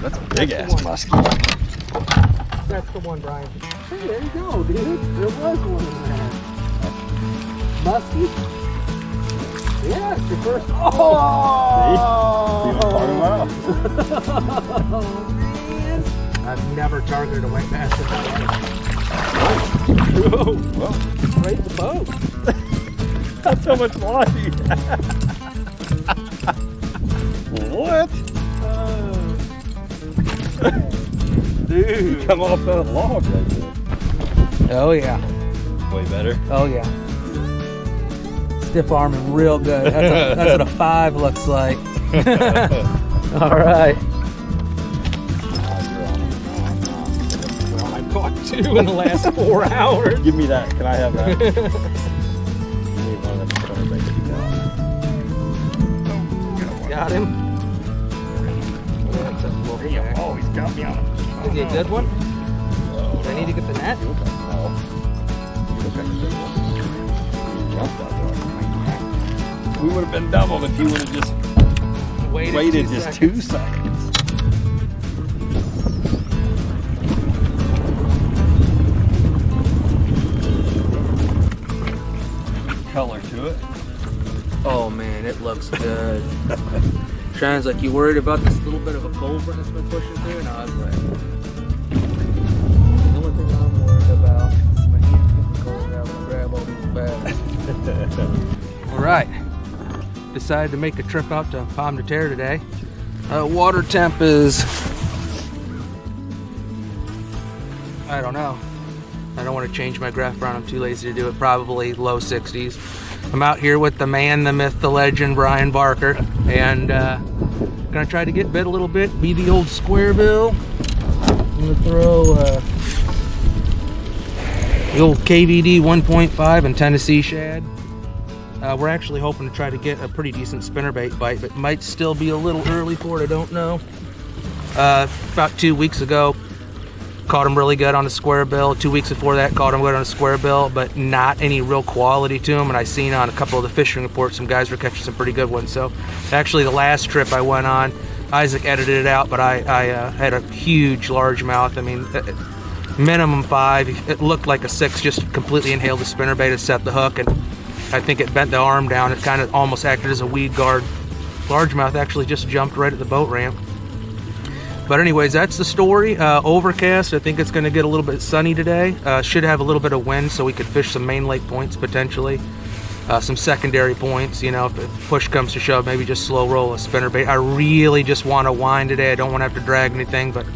That's a big ass muskie. That's the one, Brian. Hey, there you go, dude. There was one in there. Muskie? Yeah, it's your first. Oh! See what I'm talking about? Oh, man. I've never targeted a white bass in my life. Whoa, well, Right the boat. that's how much line you have. What? Dude, come off that log right there. Oh, yeah. Way better. Oh, yeah. Stiff arming real good. That's what a 5 looks like. All right. I caught 2 in the last 4 hours. Give me that. Can I have that? Give me one of them. Got him. Oh, he's got me on him. Is he a good one? Do I need to get the net? We would have been doubled if you would have just waited just 2 seconds. Color to it. Oh man, it looks good. Shine's like, you worried about this little bit of a cold front that's been pushing through? And I was like, the only thing I'm worried about is my hands getting cold now when I grab all these bags. All right, decided to make a trip out to Pomme de Terre today. Water temp is, I don't know. I don't want to change my graph run. I'm too lazy to do it. Probably low 60s. I'm out here with the man, the myth, the legend, Brian Barker, and gonna try to get bit a little bit. Be the old square bill. I'm gonna throw the old KVD 1.5 and Tennessee shad. We're actually hoping to try to get a pretty decent spinnerbait bite, but might still be a little early for it. I don't know. About 2 weeks ago, caught him really good on a square bill. 2 weeks before that, caught him good on a square bill, but not any real quality to him. And I seen on a couple of the fishing reports, some guys were catching some pretty good ones. So actually the last trip I went on, Isaac edited it out, but I had a huge largemouth. I mean, minimum 5. It looked like a 6, just completely inhaled the spinnerbait and set the hook. And I think it bent the arm down. It kind of almost acted as a weed guard. Largemouth actually just jumped right at the boat ramp. But anyways, that's the story. Overcast. I think it's going to get a little bit sunny today. Should have a little bit of wind, so we could fish some main lake points potentially. Some secondary points, you know, if push comes to shove, maybe just slow roll a spinnerbait. I really just want to wind today. I don't want to have to drag anything, but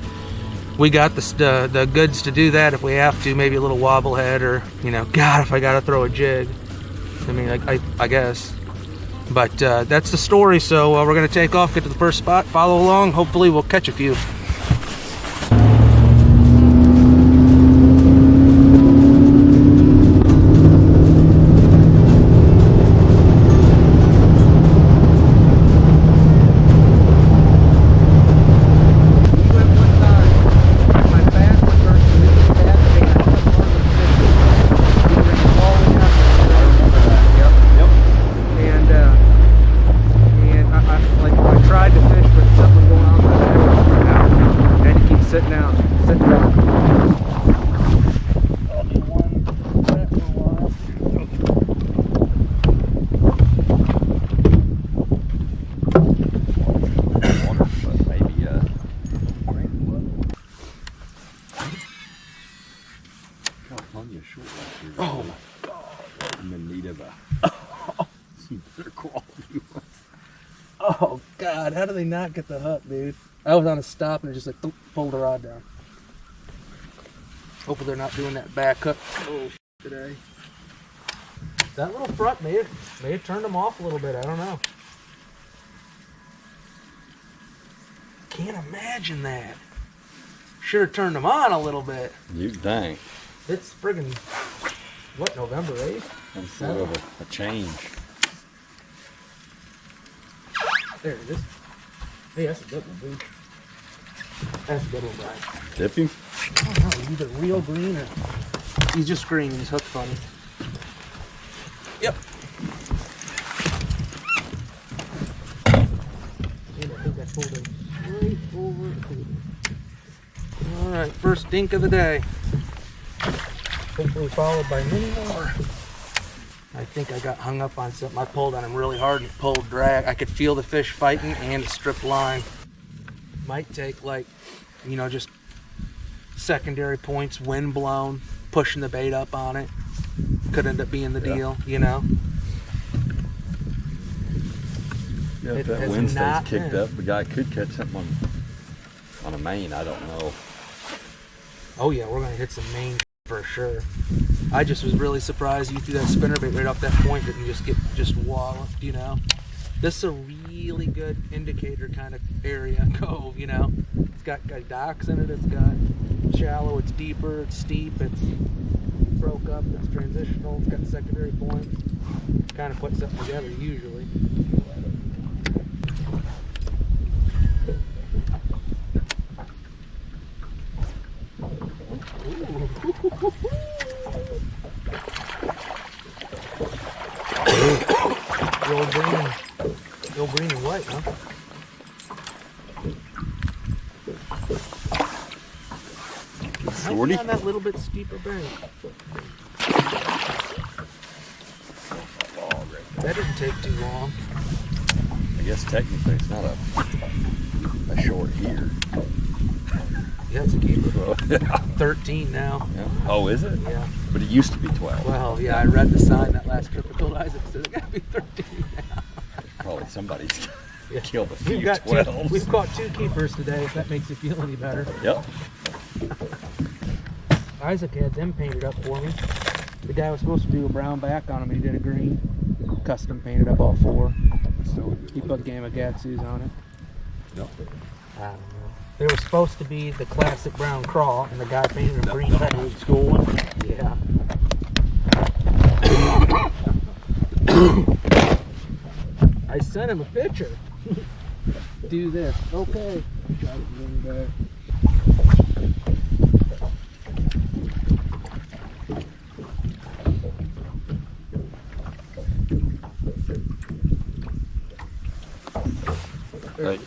we got the goods to do that if we have to. Maybe a little wobble head, or, you know, God, if I got to throw a jig. I mean, I guess. But that's the story, so we're going to take off, get to the first spot, follow along. Hopefully we'll catch a few. Sit down. Sit down. Oh my God! I'm in need of some better quality ones. Oh God! How do they not get the hook, dude? I was on a stop and it just like pulled the rod down. Hopefully they're not doing that back hook today. That little front may have turned them off a little bit. I don't know. Can't imagine that. Should have turned them on a little bit. You dang. It's friggin', what, November 8th? That's a little bit a change. There it is. Hey, that's a good one, dude. That's a good one, Brian. Dip him? I don't know, he's either real green or he's just green. He's hooked funny. Yep. And I think I pulled him right over the table. right, first dink of the day. Hopefully followed by many more. I think I got hung up on something. I pulled on him really hard and pulled drag. I could feel the fish fighting and a stripped line. Might take like, you know, just secondary points, wind blown, pushing the bait up on it. Could end up being the deal, you know. Yeah, if that wind stays kicked up, the guy could catch something on a main. I don't know. Oh yeah, we're gonna hit some main for sure. I just was really surprised you threw that spinnerbait right off that point that you just get walloped, you know. This is a really good indicator kind of area, cove, you know. It's got docks in it, it's got shallow, it's deeper, it's steep, it's broke up, it's transitional, it's got secondary points. Kind of put something together usually. The old green and white, huh? Shorty? On that little bit steeper bank. That didn't take too long. I guess technically it's not a short here. Yeah, it's a keeper. Well, 13 now. Yeah. Oh, is it? Yeah. But it used to be 12. Well, yeah, I read the sign that last trip. I told Isaac, said it got to be 13 now. Probably somebody's killed a few We've got 12s. We've caught 2 keepers today, if that makes you feel any better. Yep. Isaac had them painted up for me. The guy was supposed to do a brown back on them, and he did a green. Custom painted up all 4. He put Gamakatsus on it. Yep. I don't know. There was supposed to be the classic brown crawl, and the guy painted them green back. Old school one? Yeah. I sent him a picture. Do this. Okay. Try to bring back. Right.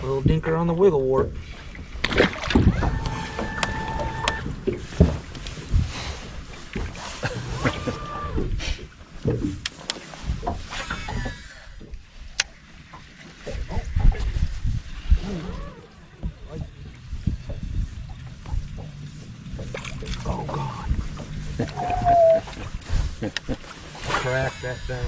Little dinker on the wiggle wart. Oh God. Crack that thing.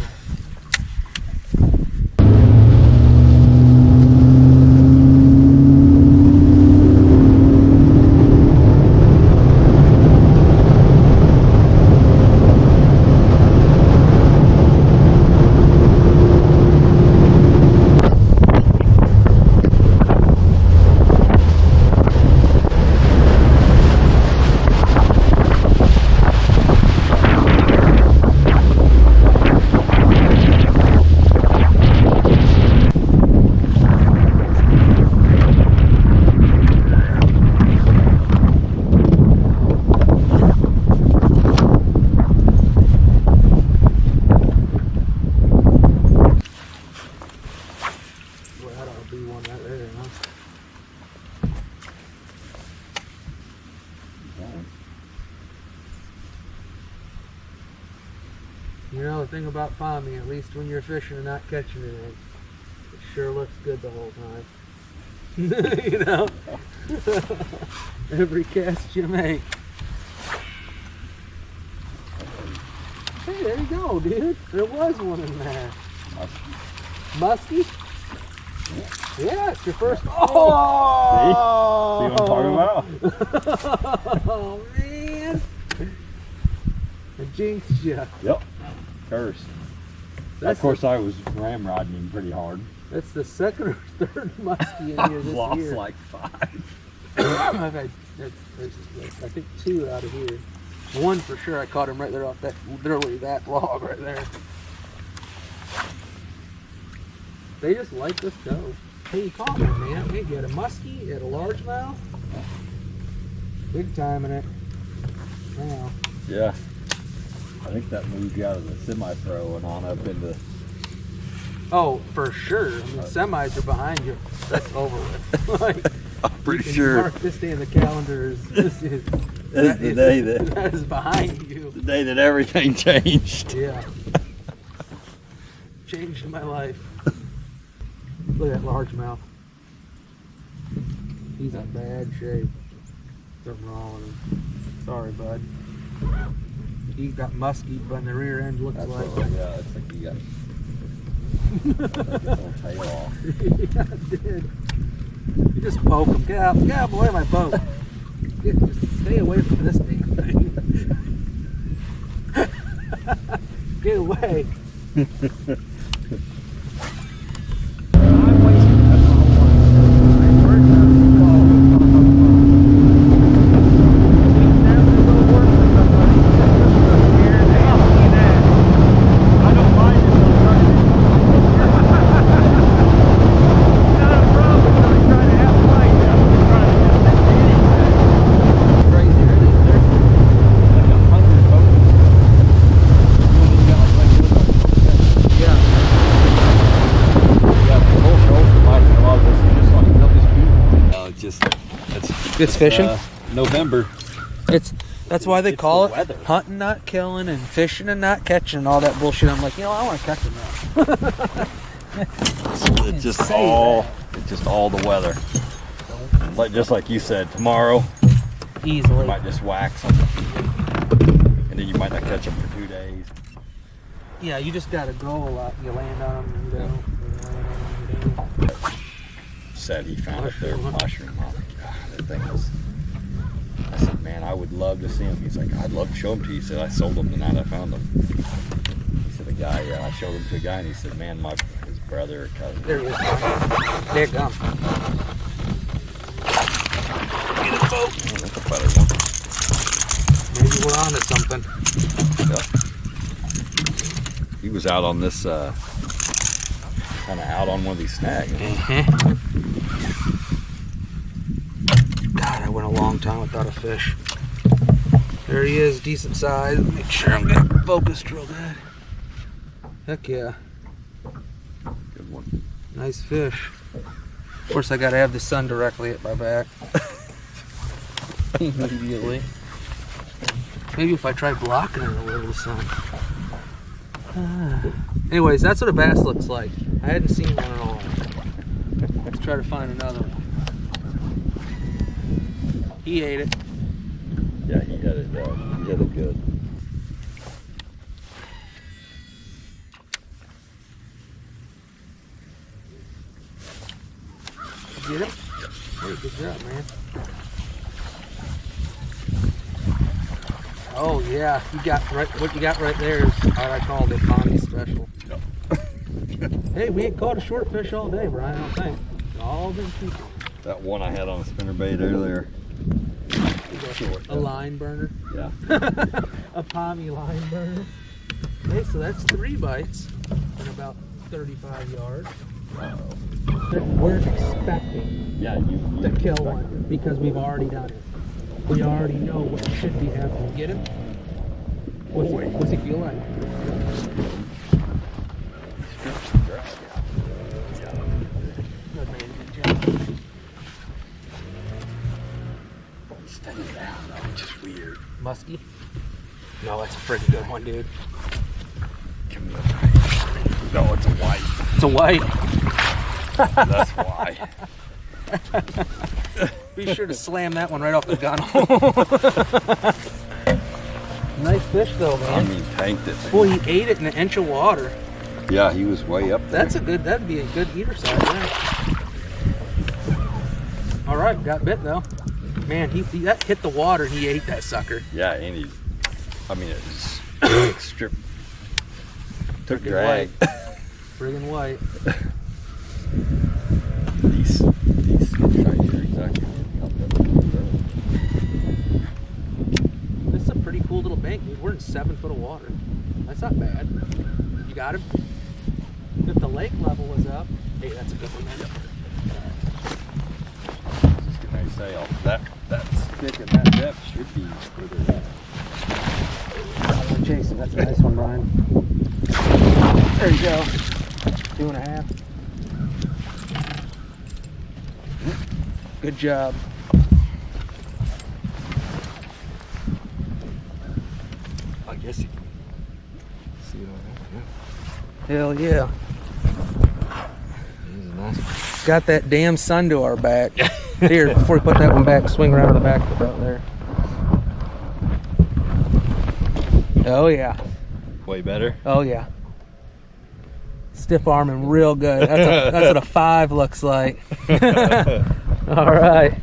You know, the thing about Pomme, at least when you're fishing and not catching anything, it sure looks good the whole time. You know? Every cast you make. Hey, there you go, dude. There was one in there. Muskie? Yeah, it's your first. Oh! See what I'm talking about? Oh, man. I jinxed you. Yep. Curse. Of course, I was ramrodding him pretty hard. That's the second or third muskie in here this I've lost year. like 5. I've had, I think 2 out of here. One for sure, I caught him right there off that, literally that log right there. They just like this dough. Hey, you caught one, man. Hey, you had a muskie, you had a largemouth. Big time in it. Now. Yeah. I think that moved you out of the semi-pro and on up into... Oh, for sure. I mean, semis are behind you. That's over with. Like, I'm pretty sure. Mark this day in the calendar That's the day that is behind you. The day that everything changed. Yeah. Changed my life. Look at that largemouth. He's in bad shape. Something wrong with him. Sorry, bud. He's got muskie on the rear end, looks like. Yeah, it's like he got his little tail off. Yeah, it did. You just poke him. Get out away my boat. Just stay away from this damn thing. Get away. It's fishing. November. That's why they call it weather. Hunting, not killing, and fishing and not catching, and all that bullshit. I'm like, I want to catch them now. It's just all the weather. Like just like you said, tomorrow Easily. you might just whack them, and then you might not catch them for 2 days. Yeah, you just gotta go a lot. You land on them and go. Said he found it there, mushroom. I'm like, that thing was. I said, man, I would love to see him. He's like, I'd love to show him to you. He said, I sold them the night I found them. He said, the guy, I showed him to a guy, and he said, man, his brother or cousin. There he is. There you go. Get a boat. Oh, that's a better one. Maybe we're on to something. Yeah. He was out on this, kind of out on one of these snags. God, I went a long time without a fish. There he is, decent size. Make sure I'm getting focused real good. Heck yeah. Good one. Nice fish. Of course, I gotta have the sun directly at my back. Immediately. Maybe if I try blocking it a little, the sun. Anyways, that's what a bass looks like. I hadn't seen one in a while. Let's try to find another one. He ate it. Yeah, he had it good. Get him? Hey, good job, man. Oh yeah, what you got right there is what I call the Pomme special. Yep. Hey, we ain't caught a short fish all day, Brian, I don't think. All been people. That one I had on a spinnerbait earlier. A line burner. Yeah. A Pomme line burner. Hey, so that's 3 bites in about 35 yards. We're expecting to kill one because we've already done it. We already know what should be happening. Get him? What's he feel like? Good man, good job. Staying down though, which is weird. Muskie? No, that's a pretty good one, dude. No, it's a white. It's a white. That's why. Be sure to slam that one right off the gun. Nice fish though, man. I mean, tanked it. Well, he ate it in 1 inch of water. Yeah, he was way up there. That'd be a good eater size, yeah. All right, got bit though. Man, that hit the water and he ate that sucker. Yeah, and it was stripped. Took drag. Friggin' white. These fish right here, exactly. in 7 foot of water. That's not bad. You got him? If the lake level was up, hey, that's a good one, man. Just getting ready to say, that stick and that depth should be further down. I'm gonna chase him. That's a nice one, Brian. There you go. 2.5. Good job. I guess you can see it on there. Hell yeah. He's a nice one. Got that damn sun to our back. Here, before we put that one back, swing around to the back of the boat there. Oh yeah. Way better. Oh yeah. Stiff arming real good. That's what a 5 looks like. All right.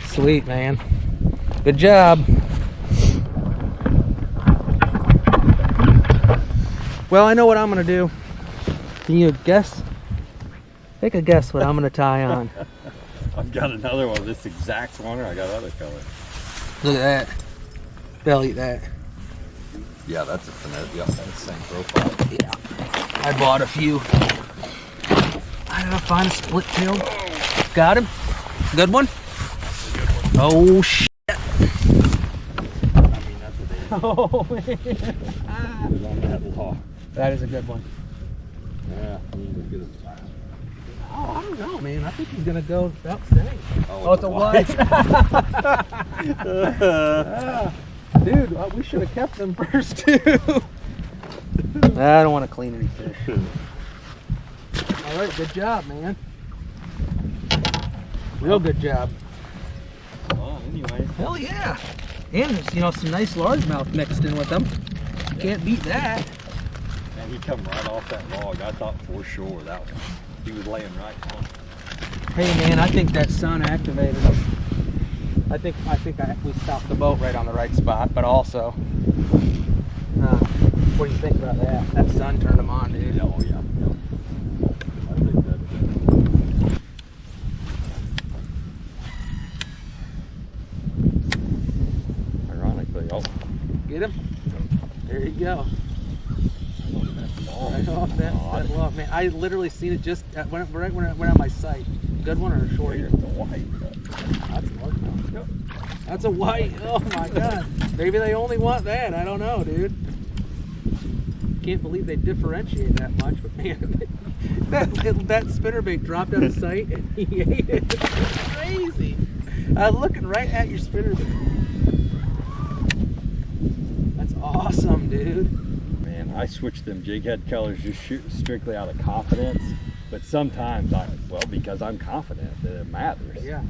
Sweet, man. Good job. Well, I know what I'm gonna do. Can you guess? Take a guess what I'm gonna tie on. I've got another one, this exact one, or I got other color. Look at that. They'll eat that. Yeah, that's a finesse. Yeah, that's the same profile. Yeah. I bought a few. I gotta find a split tail. Got him. Good one? Oh shit. I mean, that's what they Oh man. was on that law. That is a good one. Yeah, I mean, as good as Oh, I don't know, man. I think he's gonna go without staying. Oh, it's a white. Dude, we should have kept them first too. I don't want to clean any fish. All right, good job, man. Real good job. Well, anyway. Hell yeah. And there's, you know, some nice largemouth mixed in with them. You can't beat that. And he come right off that log. I thought for sure that one. He was laying right on. Hey man, I think that sun activated us. I think we stopped the boat right on the right spot, but also, what do you think about that? That sun turned them on, dude. Yeah, oh yeah. I think that's it. Ironically, oh. Get him? There you go. Right off that log, man. I literally seen it just right when it went on my sight. Good one or a short? Here's the white. That's a largemouth. Yep. That's a white. Oh my god. Maybe they only want that. I don't know, dude. Can't believe they differentiate that much, but man, that spinnerbait dropped out of sight and he ate it. It's crazy. I was looking right at your spinnerbait. That's awesome, dude. Man, I switched them jig head colors just strictly out of confidence. But sometimes because I'm confident that it matters. Yeah.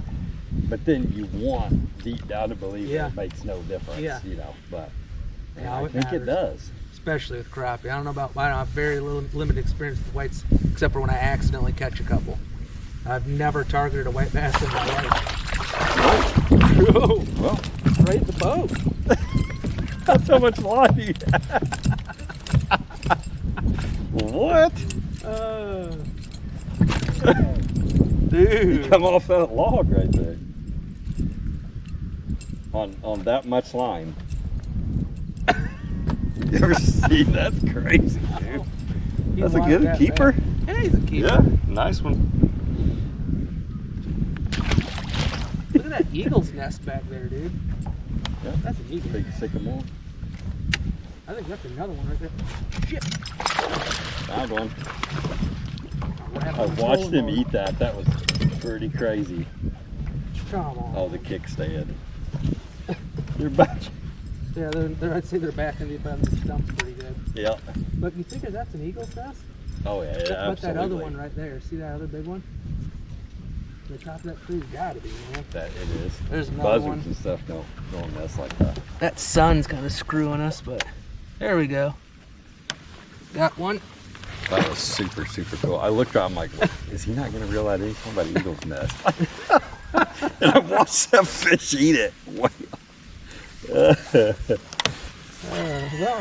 But then you want deep down to believe Yeah. that it makes no difference, Yeah. you know. But Yeah, I it think matters. it does. Especially with crappie. I don't have very limited experience with whites, except for when I accidentally catch a couple. I've never targeted a white bass in my life. Oh, well, Right in the boat. that's how much line you have. What? Dude. You come off that log right there. On that much line. You ever seen that? That's crazy, dude. That's a good keeper. Yeah, he's a keeper. Yeah, nice one. Look at that eagle's nest back there, dude. Yeah. That's an eagle. Big sycamore. I think that's another one right there. Shit. Found one. I watched him eat that. That was pretty crazy. Come on. Oh, the kickstand. You're back. Yeah, I'd say they're back in the stumps pretty good. Yeah. But you think that's an eagle's nest? Oh yeah, yeah, But absolutely. that other one right there, see that other big one? The top of that tree's gotta be, man. That it is. There's another Buzzards one. and stuff don't mess like that. That sun's kind of screwing us, but there we go. Got one. That was super, super cool. I looked around, I'm like, is he not going to realize he's talking about eagle's nest? And I watched that fish eat it. Well,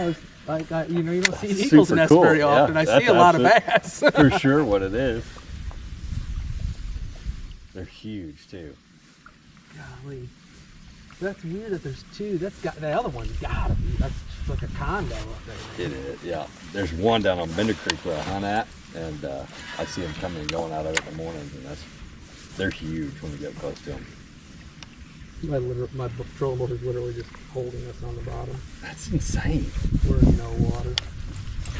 it's like you know, you don't see an Super eagle's nest cool. very often. Yeah, I that's see a lot of bass. For sure what it is. They're huge too. Golly. That's weird that there's two. That's got that other one's gotta be. That's just like a condo up there. It is, yeah. There's one down on Bender Creek where I hunt at, and I see them coming and going out of it in the mornings, and they're huge when we get close to them. My patrol boat is literally just holding us on the bottom. That's insane. We're in no water.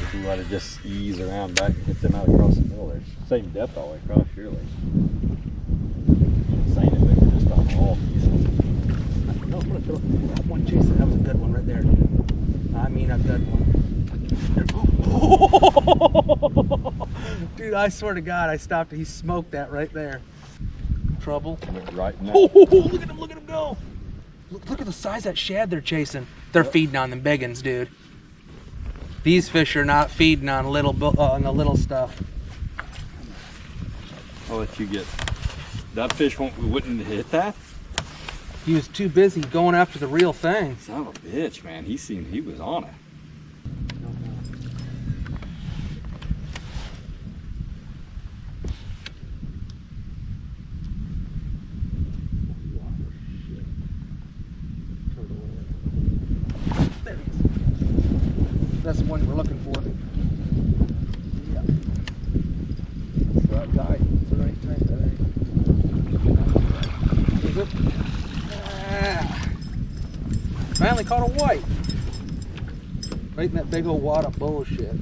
If we let it just ease around back and hit them out across the middle, there's same depth all the way across, surely. Insane if they were just on all these. No, I'm gonna throw that one, Jason. That was a good one right there. I mean, a good one. Dude, I swear to God, I stopped. He smoked that right there. Trouble. Right in Oh, look at him go. Look at the size of that shad they're chasing. They're feeding on them big uns, dude. These fish are not feeding on on the little stuff. I'll let you get that fish. Wouldn't hit that. He was too busy going after the real thing. Son of a bitch, man. He was on it. That's the one we're looking for. Yeah. That's the right guy. That's the right guy. Is it? Ah. Finally caught a white. Right in that big old wad of bullshit.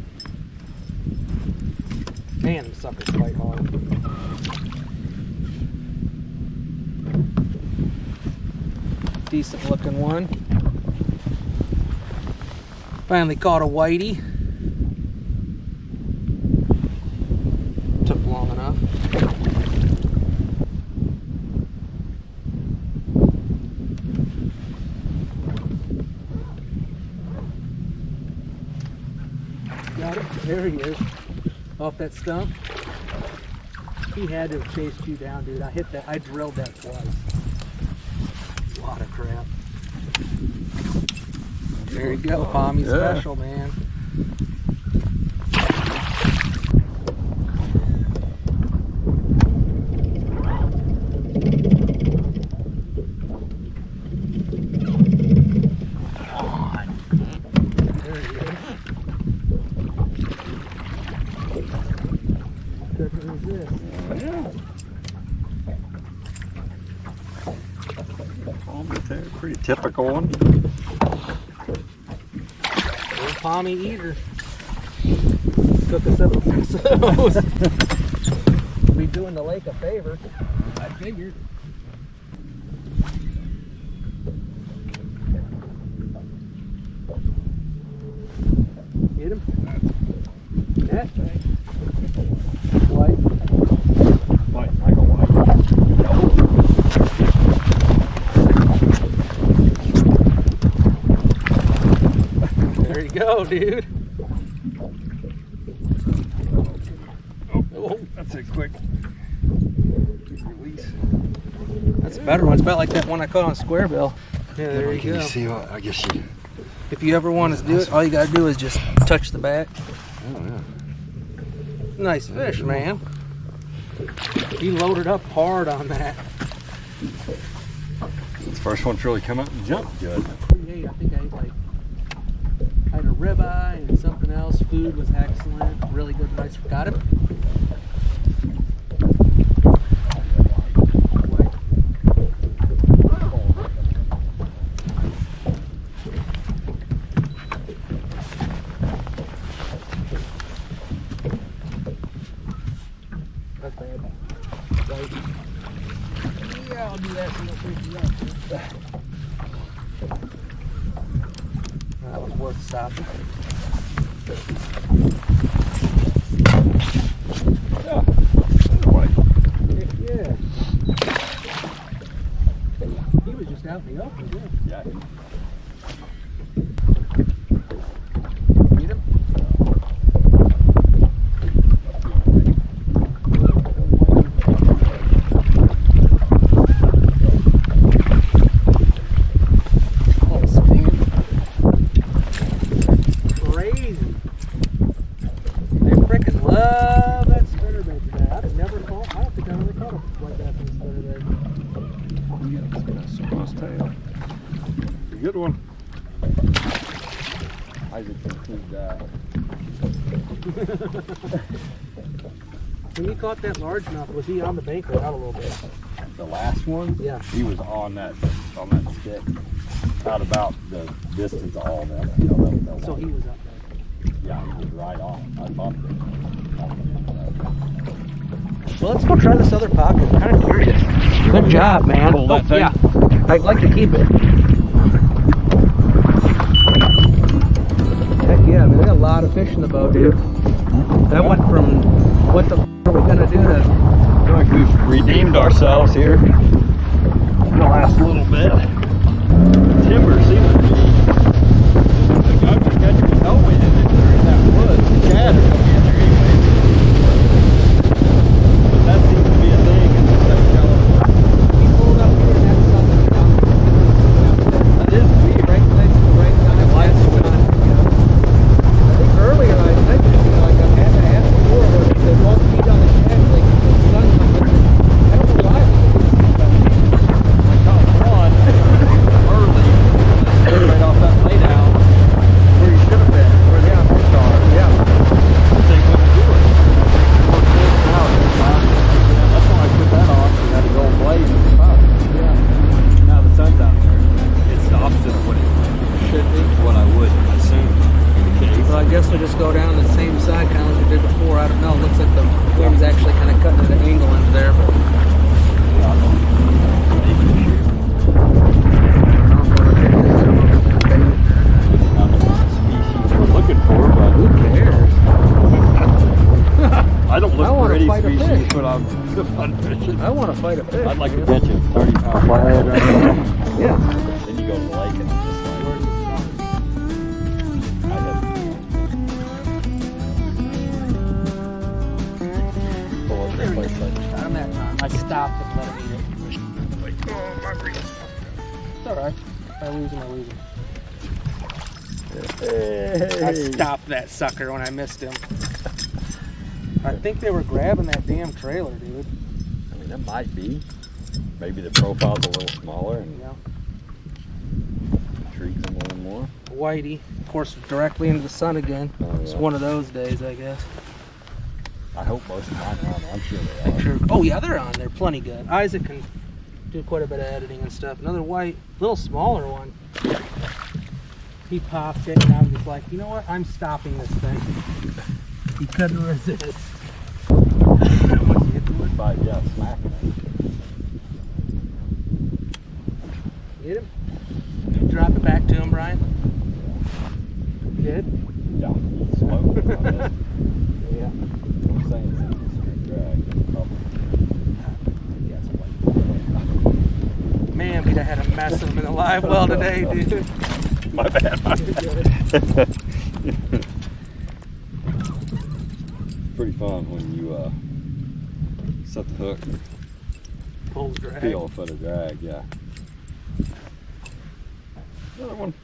Man, the sucker's quite hard. Decent looking one. Finally caught a whitey. Took long enough. Got him. There he is. Off that stump. He had to have chased you down, dude. I hit that. I drilled that twice. A lot of crap. There you go, Pomme special, man. Come on. There he is. Couldn't resist. Yeah. Pomme de Terre, pretty typical one. Pomme eater. Cook us up a piece of those. We doing the lake a favor. I figured. Get him. That thing. White. White, I go white. There you go, dude. Oh, That's a quick release. that's a better one. It's about like that one I caught on Square Bill. Yeah, there you Can go. you see what, I guess you... If you ever want to do it, all you gotta do is just touch the back. Oh, yeah. Nice fish, man. He loaded up hard on that. It's the first one to really come up and jump good. I think I ate I had a ribeye and something else. Food was excellent. Really good rice. Got him? That's bad. White. Yeah, I'll do that so don't freak you out. That was worth stopping. Yeah. White. Yeah. He was just out in the open, yeah. Yeah. Get him? Surprise tail. A good one. Isaac include that. When you caught that largemouth, was he on the bank or out a little bit? The last one? Yeah. He was on that stick. Out about the distance of all of them. You know, that So he was up there. Yeah, he was right on. I thought that. Well, let's go try this other pocket. I'm kind of curious. Good job, man. Pull that thing. Yeah. I'd like to keep it. Heck yeah, I mean, they got a lot of fish in the boat, dude. That went from what the are we gonna do to... I feel like we've redeemed ourselves here in the last little bit. Timber seems to be like I'm just catching no wind in that wood. Chad are coming in there anyway. But that seems to be a thing in the Southern California. We pulled up here and that's something down. That is weird. Right place at the right time. Lights I think earlier I mentioned, you know, like I've had to ask before where they won't feed on the shed, like the sun comes in. I don't know why. I caught one early, right off that lay down where you should have been, where the fish are. Yeah. They wouldn't do it. That's when I put that on. We had a gold blade in the spot. Yeah. Now the sun's out there. It's the opposite of what it should be. What I would assume be the case. Well, I guess we'll just go down the same side kind of like we did before. I don't know. It looks like the wind's actually kind of cutting at an angle into there. But Yeah, I don't know. Not the species we're looking for, but who cares? I don't look I wanna for any fight a species fish. when I'm fun fishing. I want to fight a fish. I'd like to catch a 30-pound flathead right now. Yeah. Then you go to the lake and it's just like, where do you start? I have pull up this place like, Got him that time. I stopped and let him eat it. oh, my reel. It's alright. If I lose him, I lose him. Hey. I stopped that sucker when I missed him. I think they were grabbing that damn trailer, dude. I mean, that might be. Maybe the profile's a little smaller and Yeah. intrigues them a little more. Whitey, of course, directly into the sun again. Oh, It's yeah. one of those days, I guess. I hope most of mine are on there. I'm sure they are. Sure. Oh yeah, they're on there. Plenty good. Isaac can do quite a bit of editing and stuff. Another white, little smaller one. He popped it, and I was just like, you know what? I'm stopping this thing. He couldn't resist. Once you get to it, But yeah, smacking it. get him. Drop it back to him, Brian. Good. Yeah, he's slow. Yeah. I'm saying it's a straight drag. Probably. Yeah, it's like, Man, we'd have had a mess of them in the live well today, dude. my bad. Pretty fun when you set the hook and Pulls drag. feel a foot of drag, yeah. Another one.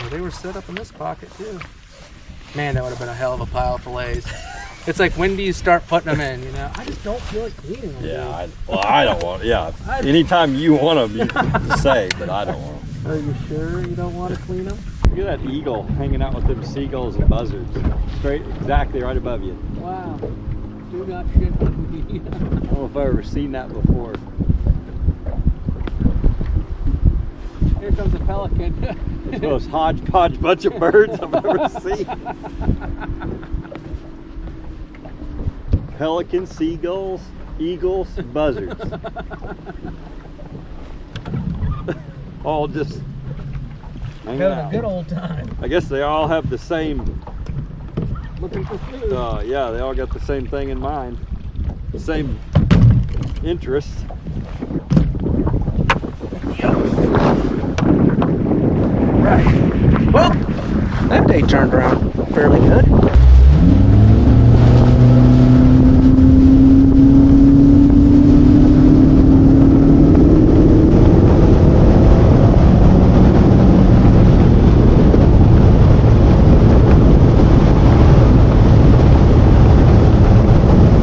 Well, they were set up in this pocket too. Man, that would have been a hell of a pile of fillets. It's like, when do you start putting them in, you know? I just don't feel like cleaning them. Yeah, I don't want, yeah. I- Anytime you want them, you say, but I don't want them. Dude. Are you sure you don't want to clean them? Look at that eagle hanging out with them seagulls and buzzards. Straight, exactly right above you. Wow. Do not shit on me. I don't know if I've ever seen that before. Here comes a pelican. It's the most hodgepodge bunch of birds I've ever seen. Pelican, seagulls, eagles, buzzards. All just hanging Having a out. good old time. I guess they all have the same, Looking for food. yeah, they all got the same thing in mind. The same interests. Right. Well, that day turned around fairly good.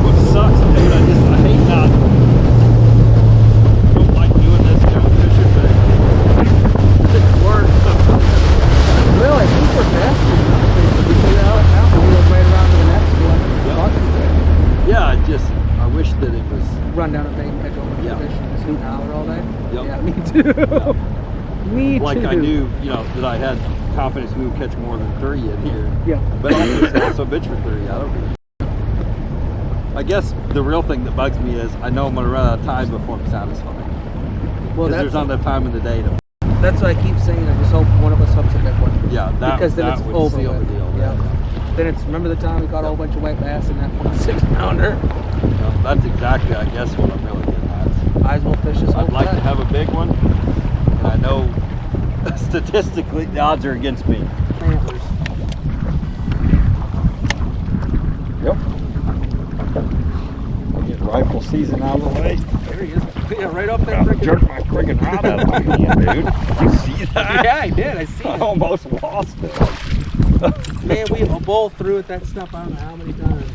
What sucks, dude, I hate not. I don't Yep. Yeah, me too. Me Like too. I knew, you know, that I had confidence we would catch more than 3 in here. Yeah. But I just lost a bitch for 3. I don't know. I guess the real thing that bugs me is I know I'm going to run out of time before I'm satisfied. Well, Because there's not enough time in the day to. that's why I keep saying I just hope one of us hooks a big one. Yeah, that, because then that it's would over seal with. the deal. Yeah. Then it's, remember the time we caught a whole bunch of white bass in that 6-pounder? Yeah, that's exactly, I guess, what I'm really getting at. Eyes will fish this whole I'd like to time. have a big one, and I know statistically the odds are against me. Antlers. Yep. We'll get rifle season out of the way. There he is. Yeah, right up there. I jerked my friggin' rod out of my hand, dude. Did you see that? Yeah, I did. I see I it. almost lost it. Man, we both threw at that stuff I don't know how many times.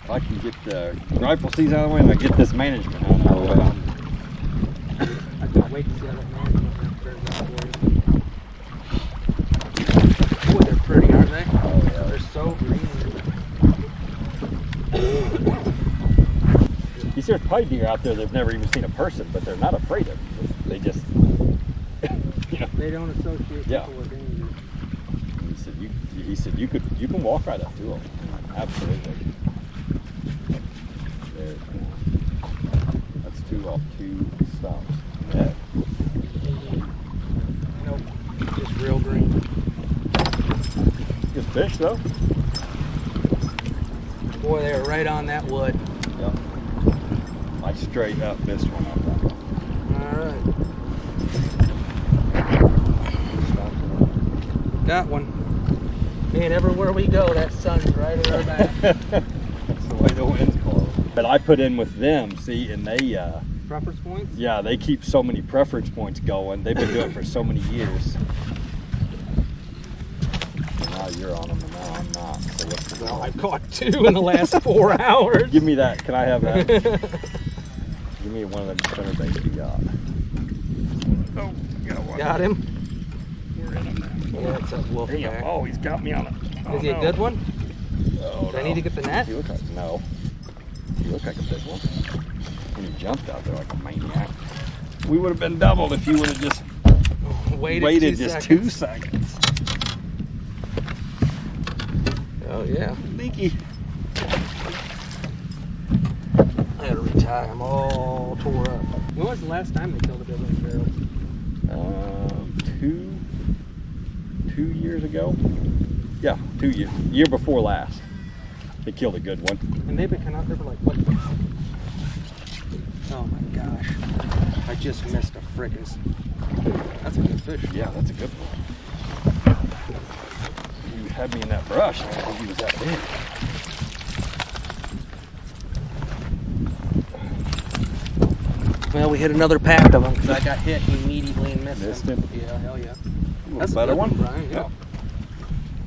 If I can get the rifle season out of the way and I get this management out of the way. I can't wait to see how that management turns out for you. Boy, they're pretty, aren't they? Oh, yeah. They're so green. You see, there's probably deer out there that've never even seen a person, but they're not afraid of them. They just, you know. They don't associate Yeah. people with danger. He said you can walk right up to them. Absolutely. There's one. That's 2 off 2 stops. Yeah. Nope, just real green. Good fish though. Boy, they were right on that wood. Yep. I straight up missed one on that one. All right. Got one. Man, everywhere we go, that sun's right at our back. That's the way the wind's blowing. But I put in with them, see, and they, Preference points? yeah, they keep so many preference points going. They've been doing it for so many years. And now you're on them, and now I'm not. So what's the Well, I've caught 2 in the last 4 hours. Give me that. Can I have that? Give me one of them spinnerbaits you got. Oh, got one. Got him? We're in him now. Yeah, it's a wolf Damn. back. Oh, he's got me on it. Oh, Is he a no. good one? Oh, Do I need to get the net? He looked like, no. He looked like a big one. When he jumped out there like a maniac. We would have been doubled if you would have just waited just 2 seconds. Oh, yeah. Leaky. I gotta retie. I'm all tore up. When was the last time they killed a big one barrel? 2 years ago. Yeah, 2 years. Year before last. They killed a good one. And they've been kind of, they were like, what? Oh my gosh. I just missed a frickin'. That's a good fish. Yeah, that's a good one. You had me in that brush. I didn't think he was that big. Well, we hit another pack of them because I got hit immediately and Missed him. him? Yeah, hell yeah. That's a a better good one, Brian. Yeah.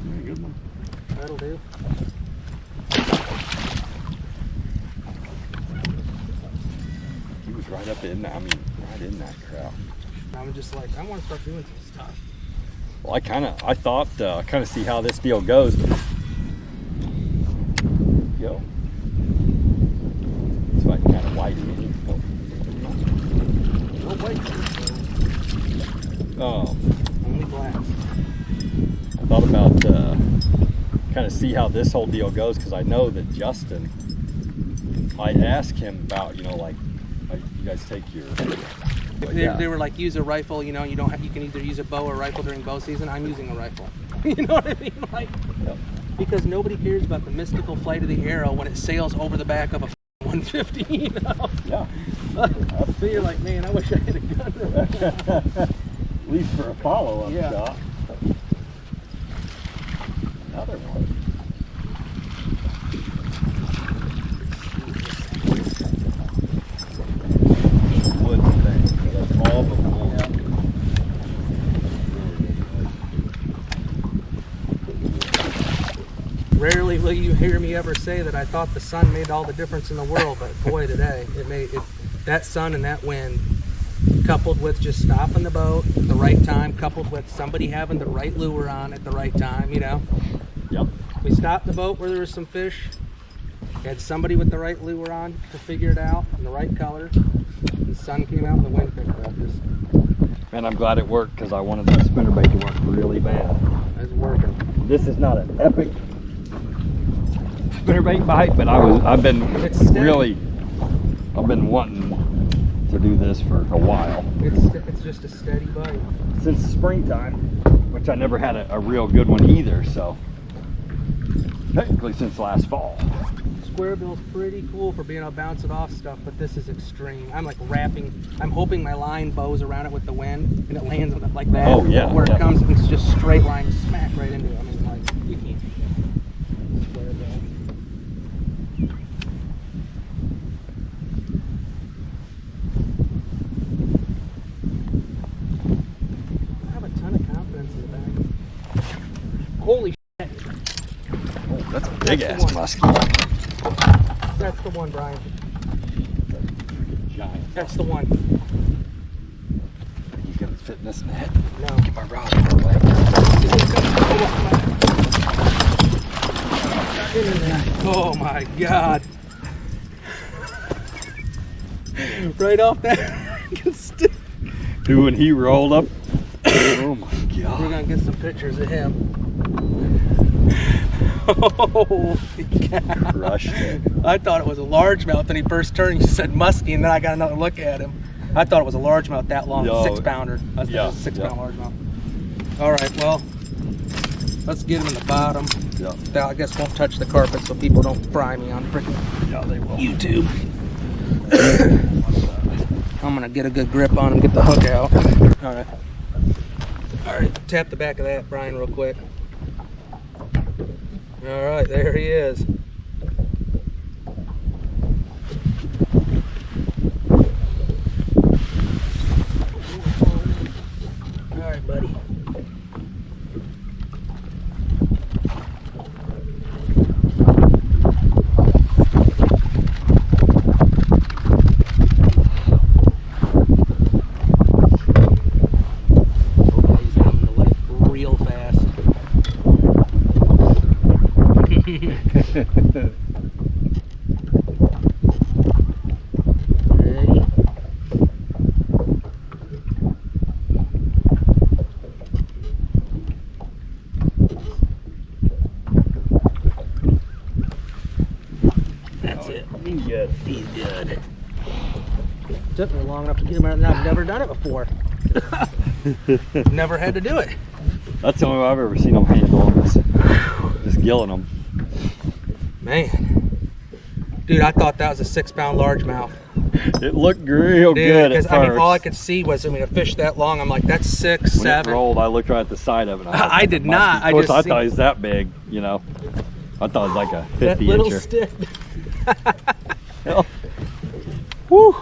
Very good one. That'll do. He was right up in that. I mean, right in that crowd. I'm just like, I want to start doing some stuff. Well, I thought, kind of see how this deal goes. Yo. It's like kind of white. No white. Only black. I thought about kind of see how this whole deal goes because I know that Justin, I asked him about, you know, like you guys take your. They were like, use a rifle. You know, you don't have. You can either use a bow or rifle during bow season. I'm using a rifle. You know what I mean? Like, Yep. because nobody cares about the mystical flight of the arrow when it sails over the back of a 150. You know? Yeah. So you're like, man, I wish I had a gun. At least for a follow-up Yeah. shot. Another one. Wood thing. That's all the wood. Rarely will you hear me ever say that I thought the sun made all the difference in the world, but boy, today it made it. That sun and that wind, coupled with just stopping the boat at the right time, coupled with somebody having the right lure on at the right time, you know. Yep. We stopped the boat where there was some fish. Had somebody with the right lure on to figure it out, and the right color. The sun came out and the wind picked up. Just, Man, I'm glad it worked because I wanted that spinnerbait to work really bad. it's working. This is not an epic spinnerbait bite, but I've been wanting to do this for a while. It's just a steady bite. Since the springtime, which I never had a real good one either, so technically since last fall. Square bill's pretty cool for being able to bounce it off stuff, but this is extreme. I'm like I'm hoping my line bows around it with the wind and it lands on it like that. Oh yeah. Where it comes, it's just straight line smack right into it. I mean, like, you can't. Square bill. I have a ton of confidence in the bag. Holy shit. Oh, that's a big ass muskie. That's the one, Brian. Giant. That's the one. He's gonna fit in this net. No. Get my rod out of the way. Oh my God. Right off that stick. Dude, when he rolled up, oh my God. We're gonna get some pictures of him. Oh, God. Crushed it. I thought it was a largemouth and he first turned. He said muskie, and then I got another look at him. I thought it was a largemouth that long, No. 6 pounder. I was Yeah, a 6 pound yeah. largemouth. All right, well, let's get him in the bottom. Yeah. That, I guess, won't touch the carpet so people don't fry me on freaking Yeah, they will. YouTube. I'm gonna get a good grip on him, get the hook out. All right, tap the back of that, Brian, real quick. All right, there he is. All right, buddy. Ready? That's it. He's good. He's good. Took me long enough to get him out, and I've never done it before. Never had to do it. That's the only way I've ever seen them handle them. Just gilling them. Man. Dude, I thought that was a 6 pound largemouth. It looked real Dude, good at because first. I mean, all I could see was, a fish that long. I'm like, that's 6, When 7. it rolled, I looked right at the side of it. And I did not. Of course, I I just thought he was that big, you know. I thought it was like a 50 that little incher. stick. Hell, Whew.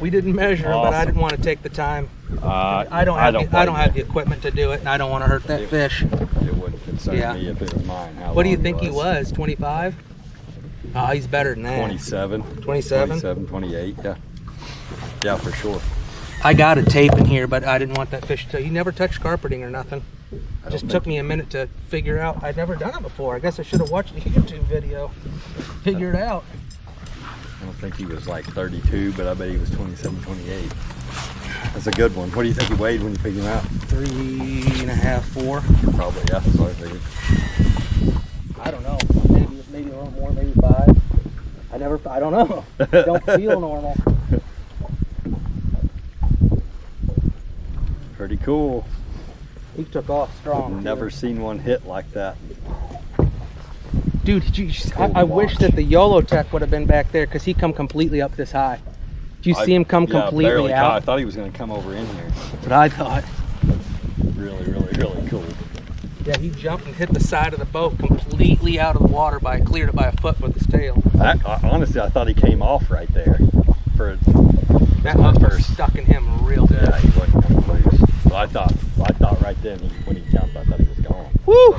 We didn't measure him, but I Awesome. didn't want to take the time. I don't have the equipment to do it, and I don't want to hurt that It- fish. It wouldn't concern Yeah. me if it was mine. What do you think he was? 25? Oh, he's better than that. 27. 27? 27, 28, yeah. Yeah, for sure. I got a tape in here, but I didn't want that fish to. He never touched carpeting or nothing. I Just don't took think- me a minute to figure out. I'd never done it before. I guess I should have watched the YouTube video. Figure it out. I don't think he was like 32, but I bet he was 27, 28. That's a good one. What do you think he weighed when you picked him out? 3.5, 4. Probably, yeah, that's what I figured. I don't know. Maybe a little more, maybe 5. I don't know. Don't feel normal. Pretty cool. He took off strong. I've never seen one hit like that. Dude, I wish that the YOLO Tech would have been back there, because he come completely up this high. Did you see him come completely barely out? I thought he was going to come over in here. That's what I thought. Really, really, really cool. Yeah, he jumped and hit the side of the boat completely out of the water cleared it by a foot with his tail. Honestly, I thought he came off right there. That hook was stuck in him real good. Yeah, he wasn't going to loose. So I thought right then when he jumped, I thought he was gone. Woo!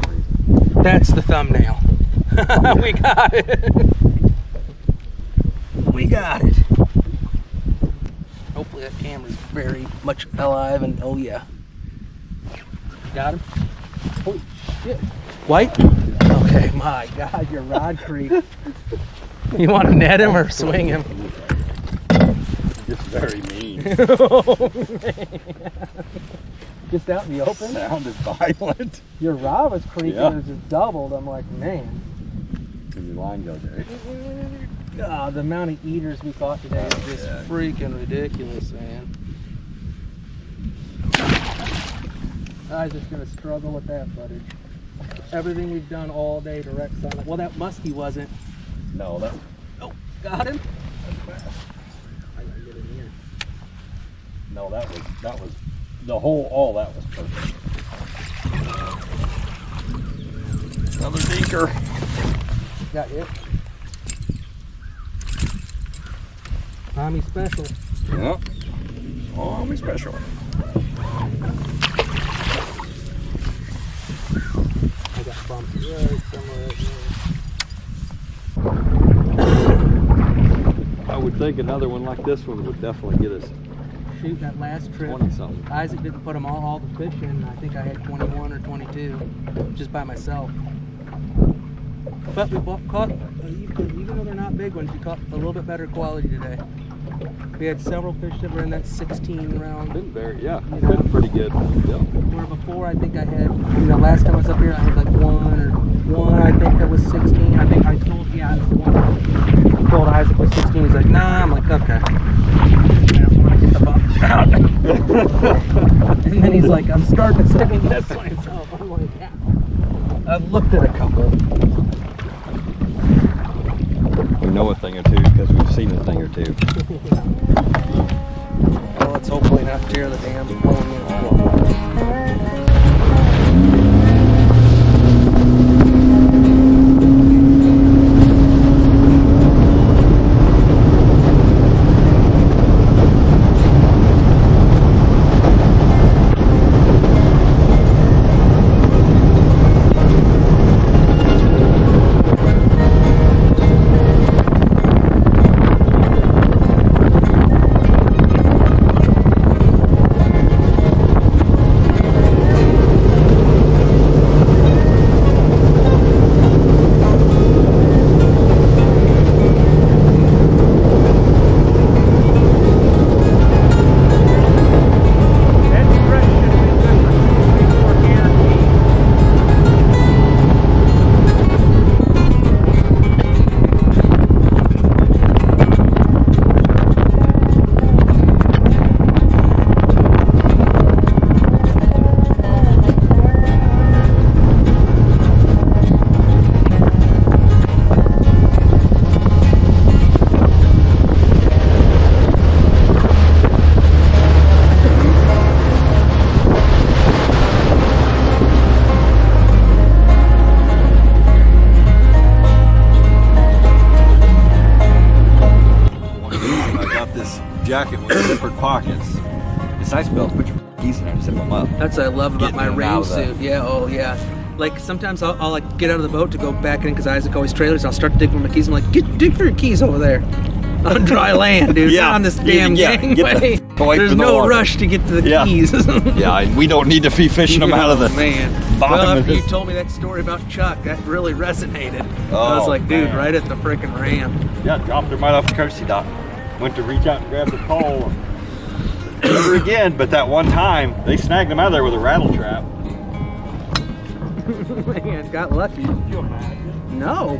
That's the thumbnail. We got it. We got it. Hopefully that camera's very much alive, and oh yeah. Got him? Holy shit. White? Okay. Okay, my God, your rod creep. You want to net him or swing him? Just very mean. Oh, man. Just out in the open? Sounded violent. Your rod was creeping, Yeah. it was just doubled. I'm like, man. And your line goes, hey. Oh, the amount of eaters we caught today is just freaking ridiculous, man. Isaac's gonna struggle with that footage. Everything we've done all day directs on it. Well, that muskie wasn't. No, that. Oh, got him. I gotta get in here. No, that was the whole. All that was perfect. Another dinker. Got it. Tommy special. Yep. Oh, me special. I got bumped right somewhere right I would think another one like this one would definitely get us Shoot, that last trip, 20 something. Isaac didn't put them all the fish in. I think I had 21 or 22 just by myself. But we caught, even though they're not big ones, we caught a little bit better quality today. We had several fish that were in that 16 round. Been very, yeah, You know. been pretty good. Yep. Where before I think I had, last time I was up here I had like one I think that was 16. I think I told, yeah, I was the one. I told Isaac was 16. He's like, nah. I'm like, okay. I don't want to get the bump out. And then he's like, I'm starting to stick this myself. I'm like, yeah. I've looked at a couple. We know a thing or two because we've seen a thing or two. Well, let's hopefully not tear the damn phone. Jacket with zippered pockets. It's nice to be able to put your keys in there and zip them up. That's what I love about Getting my them rain out of suit. Yeah, oh yeah. Like sometimes I'll like get out of the boat to go back in because Isaac always trailers. I'll start to dig for my keys. I'm like, dig for your keys over there on dry land, dude. Yeah, Not on this damn gangway. get away There's from the no water. rush to get to the Yeah. keys. Yeah, and we don't need to be fishing them out of the man. bottom Well, of after you this. told me that story about Chuck, that really resonated. I was Oh, like, dude, man. right at the freaking ramp. Yeah, dropped her right off the courtesy dock. Went to reach out and grab the pole. Never again, but that one time they snagged them out of there with a rattle trap. Man, got lucky. No.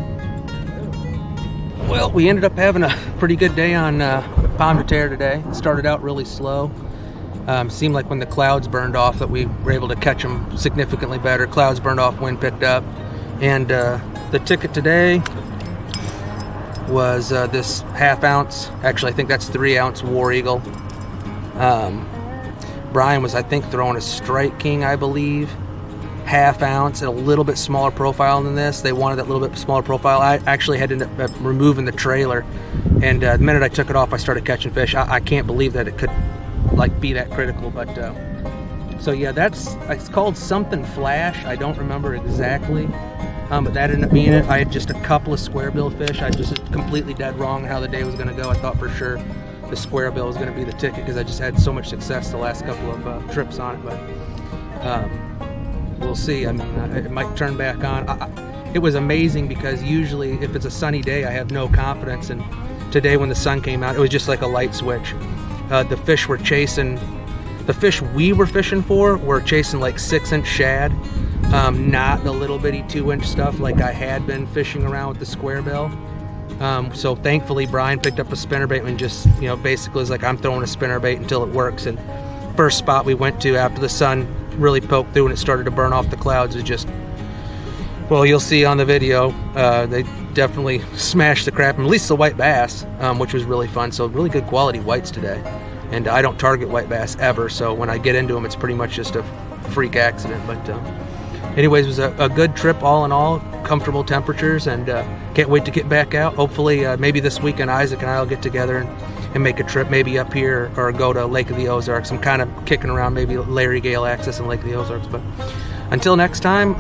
Well, we ended up having a pretty good day on Pomme de Terre today. It started out really slow. Seemed like when the clouds burned off that we were able to catch them significantly better. Clouds burned off, wind picked up. And the ticket today was this half ounce. Actually, I think that's 3 ounce War Eagle. Brian was, I think, throwing a Strike King, I believe. Half ounce, a little bit smaller profile than this. They wanted that little bit smaller profile. I actually had to end up removing the trailer, and the minute I took it off, I started catching fish. I can't believe that it could like be that critical, but so yeah, it's called something Flash. I don't remember exactly, but that ended up being it. I had just a couple of square bill fish. I just completely dead wrong on how the day was going to go. I thought for sure the square bill was going to be the ticket because I just had so much success the last couple of trips on it, but we'll see. I mean, it might turn back on. it was amazing because usually if it's a sunny day, I have no confidence. And today when the sun came out, it was just like a light switch. The fish were chasing, the fish we were fishing for were chasing like 6-inch shad, not the little bitty 2-inch stuff like I had been fishing around with the square bill. So thankfully Brian picked up a spinnerbait and just, you know, basically was like, I'm throwing a spinnerbait until it works. And first spot we went to after the sun really poked through and it started to burn off the clouds was just, well, you'll see on the video, they definitely smashed the crap, at least the white bass, which was really fun. So really good quality whites today. And I don't target white bass ever, so when I get into them, it's pretty much just a freak accident. But anyways, it was a good trip all in all, comfortable temperatures, and can't wait to get back out. Hopefully, maybe this weekend, Isaac and I will get together and make a trip, maybe up here or go to Lake of the Ozarks. I'm kind of kicking around maybe Larry Gale access and Lake of the Ozarks. But until next time,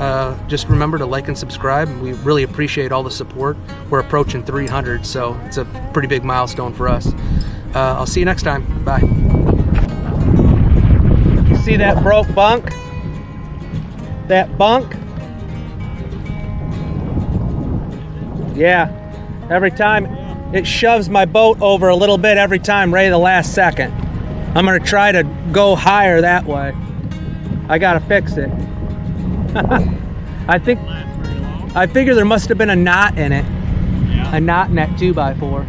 just remember to like and subscribe. We really appreciate all the support. We're approaching 300, so it's a pretty big milestone for us. I'll see you next time. Bye. You see that broke bunk? That bunk? Yeah. Every time it shoves my boat over a little bit every time, right at the last second. I'm gonna try to go higher that way. I gotta fix it. I figure there must have been a knot in it. Yeah. A knot in that 2x4.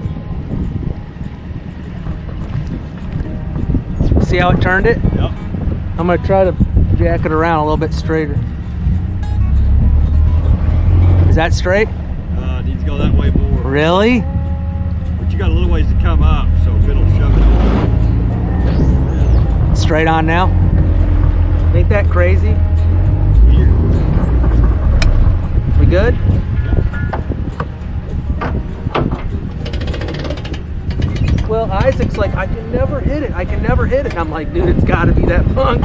See how it turned it? Yep. I'm gonna try to jack it around a little bit straighter. Is that straight? Needs to go that way more. Really? But you got a little ways to come up, so it'll shove it over. Straight on now? Ain't that crazy? Weird. We good? Well, Isaac's like, I can never hit it. I can never hit it. And I'm like, dude, it's got to be that bunk.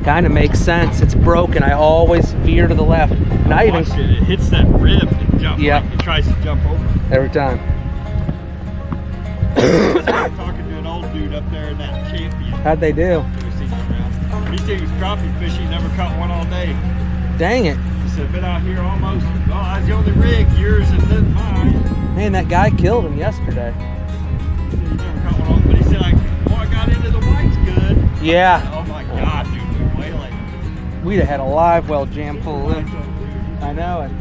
Kind of makes sense. It's broken. I always veer to the left. And I even it hits that rib and jumps. Yeah. Like it tries to jump over. Every time. I was talking to an old dude up there in that Champion. How'd they do? He said he was crappie fishing, never caught one all day. Dang it. He said, been out here almost, well, I was the only rig, yours and then mine. Man, that guy killed him yesterday. He said he never caught one all, but he said, I got into the whites good. Yeah. Oh my God, dude, we were whaling. We'd have had a live well jam full of them. I know it.